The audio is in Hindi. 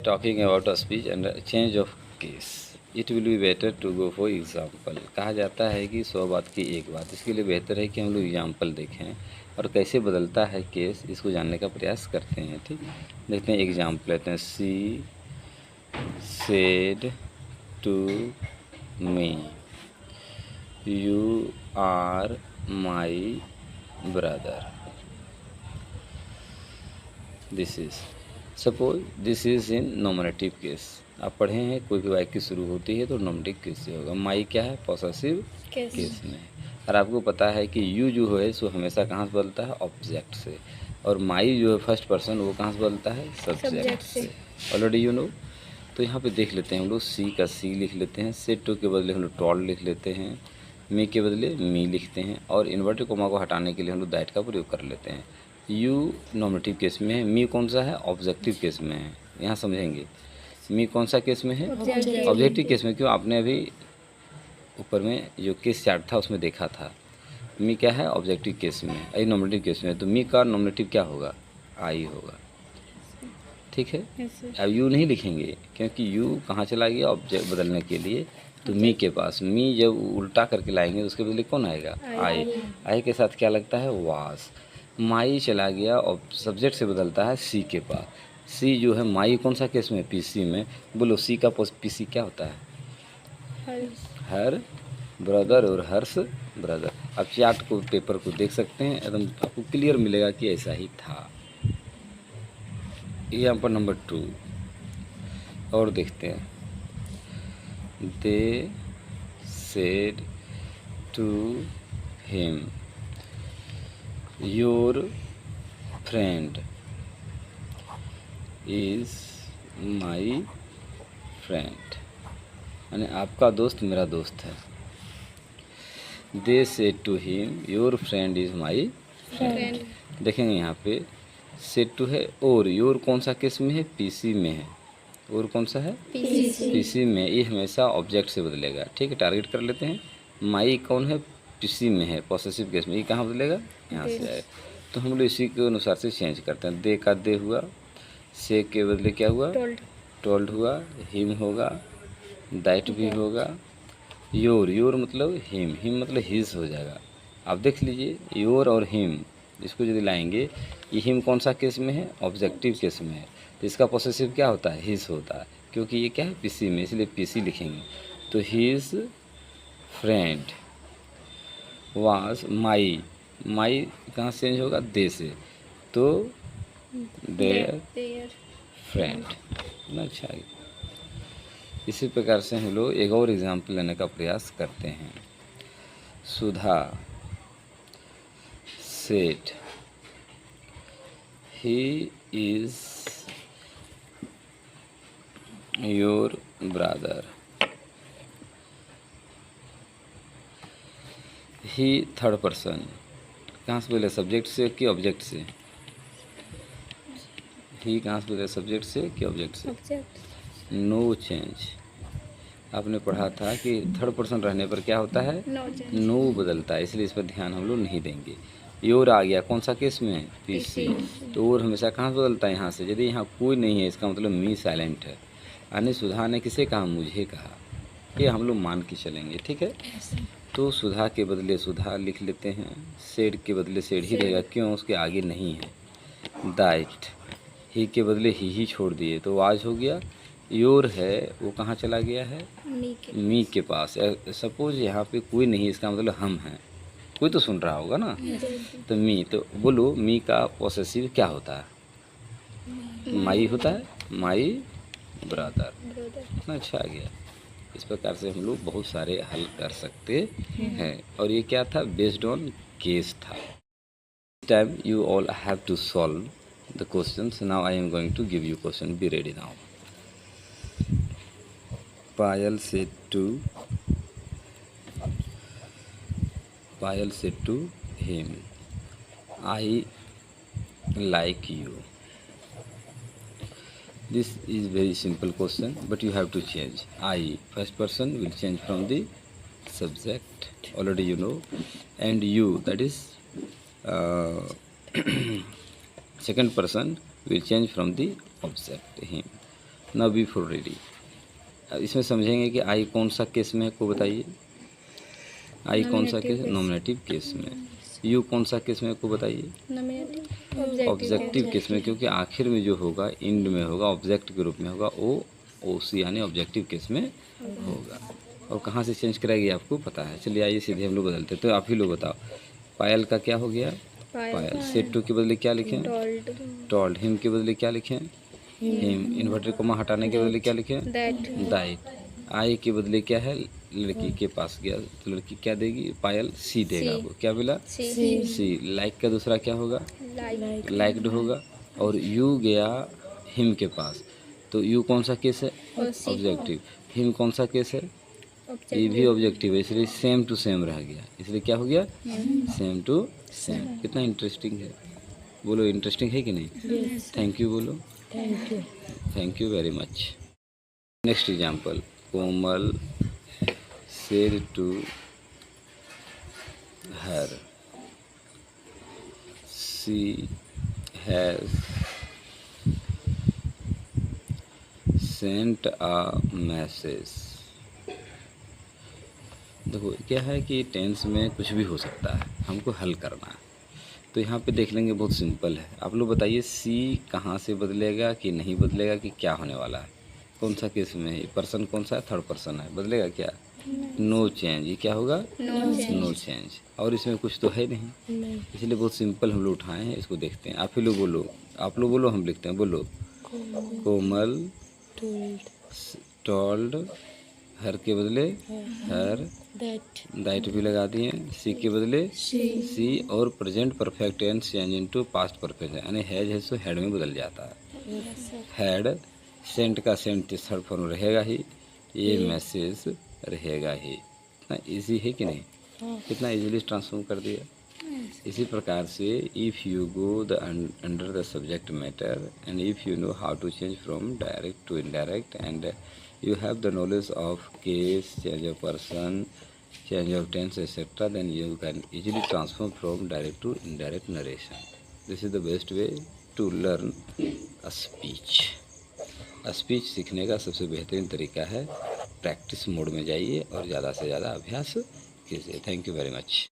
Talking about a speech and a change of case, it will be better to go for example। कहा जाता है कि 100 बात की एक बात, इसके लिए बेहतर है कि हम लोग एग्जाम्पल देखें और कैसे बदलता है केस, इसको जानने का प्रयास करते हैं। ठीक, देखते हैं एग्जाम्पल लेते हैं। She said to me you are my brother. This is, suppose this is in nominative case. आप पढ़े हैं कोई भी वाक्य शुरू होती है तो नॉमिनेटिव केस से होगा। माई क्या है, पॉसेसिव केस में। और आपको पता है कि यू जो है सो हमेशा कहाँ से बदलता है, ऑब्जेक्ट से, और माई जो है फर्स्ट पर्सन वो कहाँ से बदलता है, सब्जेक्ट से। Already you know. तो यहाँ पे देख लेते हैं हम लोग, सी का सी लिख लेते हैं, सेड टू के बदले हम लोग टॉल्ड लिख लेते हैं, मी के बदले मी लिखते हैं, और इन्वर्टेड कोमा को हटाने के लिए हम लोग दैट का प्रयोग कर लेते हैं। यू नॉमिनेटिव केस में है, मी कौन सा है, ऑब्जेक्टिव केस में है। यहाँ समझेंगे मी कौन सा केस में है, ऑब्जेक्टिव केस में। क्यों, आपने अभी ऊपर में जो केस चार्ट था उसमें देखा था, मी क्या है, ऑब्जेक्टिव केस में, आई नॉमिनेटिव केस में। तो मी का नॉमिनेटिव क्या होगा, आई होगा। ठीक है, अब यू नहीं लिखेंगे क्योंकि यू कहाँ चला गया, ऑब्जेक्ट बदलने के लिए, तो मी के पास। मी जब उल्टा करके लाएंगे तो उसके बदले कौन आएगा, आई। आई के साथ क्या लगता है, वास। माई चला गया और सब्जेक्ट से बदलता है सी के पास। सी जो है माई कौन सा केस में, पीसी में। बोलो सी का पीसी क्या होता है, हर ब्रदर और हर्ष ब्रदर। अब चार्ट को, पेपर को देख सकते हैं, एकदम आपको क्लियर मिलेगा कि ऐसा ही था। ये यहाँ पर नंबर 2 और देखते हैं। They said to him your friend is my friend, यानी आपका दोस्त मेरा दोस्त है। They said to him your friend is my friend. देखेंगे यहाँ पे सेड टू है, और योर कौन सा केस में है, पीसी में है। और कौन सा है, पीसी में। ये हमेशा ऑब्जेक्ट से बदलेगा। ठीक है, टारगेट कर लेते हैं। माई कौन है, पीसी में है, पॉसेसिव केस में। ये कहाँ बदलेगा, यहाँ से आए। तो हम लोग इसी के अनुसार से चेंज करते हैं। दे का दे हुआ, से के बदले क्या हुआ, टोल्ड हुआ, हिम होगा, दैट भी होगा, योर, योर मतलब हिम, हिम मतलब हिज हो जाएगा। आप देख लीजिए, योर और हिम इसको यदि लाएंगे, ये हिम कौन सा केस में है, ऑब्जेक्टिव केस में है, तो इसका पॉसेसिव क्या होता है, हिज होता है, क्योंकि ये क्या है, पीसी में, इसलिए पीसी लिखेंगे। तो हिज फ्रेंड वाज माई, माई कहाँ से चेंज होगा, दे से, तो देयर फ्रेंड ना। अच्छा, इसी प्रकार से हम लोग एक और एग्जाम्पल लेने का प्रयास करते हैं। Sudha said he is your brother. He third person, कहाँ से बोले, सब्जेक्ट से कि ऑब्जेक्ट से। ही कहाँ से बोले, सब्जेक्ट से कि ऑब्जेक्ट से। नो चेंज, आपने पढ़ा था कि थर्ड पर्सन रहने पर क्या होता है, नो बदलता है, इसलिए इस पर ध्यान हम लोग नहीं देंगे। योर आ गया कौन सा केस में, पीसी। तो और हमेशा कहाँ से बदलता है, यहाँ से। यदि यहाँ कोई नहीं है इसका मतलब मी साइलेंट है, यानी सुधा ने किसे कहा, मुझे कहा। ये हम लोग मान के चलेंगे। ठीक है, तो सुधा के बदले सुधा लिख लेते हैं, सेड के बदले सेड ही रहेगा, क्यों, उसके आगे नहीं है। दैट, ही के बदले ही छोड़ दिए तो वाज हो गया। योर है वो कहाँ चला गया है, मी के पास। सपोज यहाँ पे कोई नहीं, इसका मतलब हम हैं, कोई तो सुन रहा होगा ना। तो मी, तो बोलो मी का पॉसेसिव क्या होता है, माई होता है, माई ब्रदर। अच्छा आ गया। इस प्रकार से हम लोग बहुत सारे हल कर सकते हैं, और ये क्या था, बेस्ड ऑन केस था। This time you all have to solve the questions. Now I am going to give you question. Be ready now. Payal said to him, I like you. This is very simple question, but you have to change. I, first person, will change from the subject, already you know, and you, that is second person, will change from the object, him. Now be for ready. इसमें समझेंगे कि आई कौन सा केस में है, को बताइए। आई कौन सा केस? नॉमिनेटिव केस में। यू कौन सा केस में, को बताइए। ऑब्जेक्टिव केस में, क्योंकि आखिर में जो होगा, एंड में होगा, ऑब्जेक्ट के रूप में होगा, वो ओसी यानी ऑब्जेक्टिव केस में होगा। और कहाँ से चेंज कराएगी आपको पता है। चलिए आइए सीधे हम लोग बदलते। तो आप ही लोग बताओ, पायल का क्या हो गया? पायल। सेड टू के बदले क्या लिखें? टोल्ड। हिम के बदले क्या लिखें? हिम। इन्वर्टेड कोमा हटाने के बदले क्या लिखें? दैट। आई के बदले क्या है? लड़की के पास गया तो लड़की क्या देगी? पायल सी देगा आपको। क्या बोला? सी। लाइक का दूसरा क्या होगा? लाइक्ड होगा। और यू गया हिम के पास, तो यू कौन सा केस है? ऑब्जेक्टिव। हिम कौन सा केस है? ये भी ऑब्जेक्टिव है, इसलिए सेम टू सेम रह गया। इसलिए क्या हो गया? Same to same. कितना इंटरेस्टिंग है, बोलो इंटरेस्टिंग है कि नहीं? थैंक यू बोलो। Thank you very much. Next example, Komal said to her, she has sent a message। देखो क्या है कि टेंस में कुछ भी हो सकता है, हमको हल करना है। तो यहाँ पे देख लेंगे, बहुत सिंपल है। आप लोग बताइए सी कहाँ से बदलेगा कि नहीं बदलेगा, कि क्या होने वाला है? कौन सा केस में है? पर्सन कौन सा है? थर्ड पर्सन है। बदलेगा क्या? No change. ये क्या होगा? No change. और इसमें कुछ तो है नहीं, इसलिए बहुत सिंपल हम लोग उठाए हैं। इसको देखते हैं। आप ही लोग बोलो, आप लोग बोलो, हम लिखते हैं। बोलो, कोमल टोल्ड हर के बदले हर, दैट भी लगा दिए। सी के बदले सी, और present perfect tense change into past perfect, यानी हैज है सो हैड में बदल जाता है। हैड। सेंट का सेंट थर्ड फॉर्म रहेगा ही, ये मैसेज रहेगा ही। इतना इजी है कि नहीं? कितना इजीली ट्रांसफॉर्म कर दिया। इसी प्रकार से if you go the under the subject matter and if you know how to change from direct to indirect and you have the knowledge of case, change of person, change of tense, etc., then you can easily transform from direct to indirect narration. This is the best way to learn a speech. Speech सीखने का सबसे बेहतरीन तरीका है, प्रैक्टिस मोड में जाइए और ज़्यादा से ज़्यादा अभ्यास कीजिए। Thank you very much.